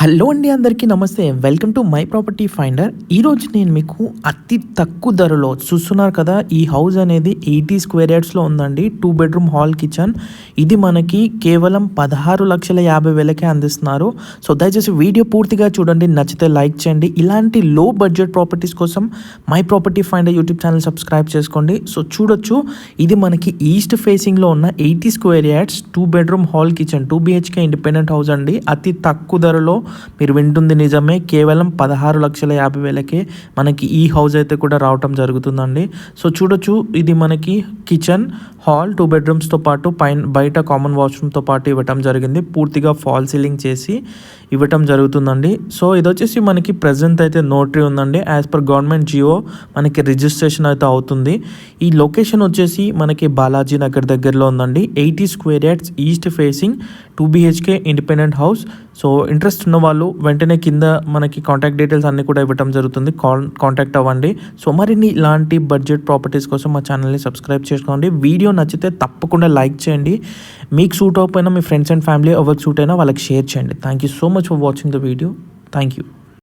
Hello అండి, అందరికీ నమస్తే. Welcome to my property finder. ఈరోజు నేను మీకు అతి తక్కువ ధరలో చూస్తున్నారు కదా, ఈ హౌస్ అనేది 80 స్క్వేర్ యార్డ్స్లో ఉందండి. 2 బెడ్రూమ్ హాల్ కిచెన్. ఇది మనకి కేవలం 16,50,000కే అందిస్తున్నారు. సో దయచేసి వీడియో పూర్తిగా చూడండి, నచ్చితే లైక్ చేయండి. ఇలాంటి లో బడ్జెట్ ప్రాపర్టీస్ కోసం my property finder YouTube channel subscribe చేసుకోండి. సో చూడొచ్చు, ఇది మనకి ఈస్ట్ ఫేసింగ్లో ఉన్న 80 square yards 2 bedroom hall kitchen 2 BHK independent house అండి. అతి తక్కువ ధరలో మీరు వింటుంది నిజమే, కేవలం 16,50,000కే మనకి ఈ హౌస్ అయితే కూడా రావటం జరుగుతుందండి. సో చూడొచ్చు, ఇది మనకి కిచెన్ హాల్ 2 బెడ్రూమ్స్తో పాటు బయట కామన్ వాష్రూమ్తో పాటు ఇవ్వటం జరిగింది. పూర్తిగా ఫాల్ సీలింగ్ చేసి ఇవ్వటం జరుగుతుందండి. సో ఇది వచ్చేసి మనకి ప్రెజెంట్ అయితే నోటరీ ఉందండి. యాజ్ పర్ గవర్నమెంట్ జియో మనకి రిజిస్ట్రేషన్ అయితే అవుతుంది. ఈ లొకేషన్ వచ్చేసి మనకి బాలాజీ నగర్ దగ్గరలో ఉందండి. 80 square yards east facing 2 BHK independent house. So interest ఉన్న వాళ్ళు వెంటనే కింద మనకి కాంటాక్ట్ డీటెయిల్స్ అన్నీ కూడా ఇవ్వటం జరుగుతుంది. కాంటాక్ట్ అవ్వండి. సో మరిన్ని ఇలాంటి బడ్జెట్ ప్రాపర్టీస్ కోసం మా ఛానల్ని సబ్స్క్రైబ్ చేసుకోండి. వీడియో నచ్చితే తప్పకుండా లైక్ చేయండి. మీకు సూట్ అవ్వకపోయినా మీ ఫ్రెండ్స్ అండ్ ఫ్యామిలీ ఎవరికి సూట్ అయినా వాళ్ళకి షేర్ చేయండి. Thank you so much for watching the video. Thank you.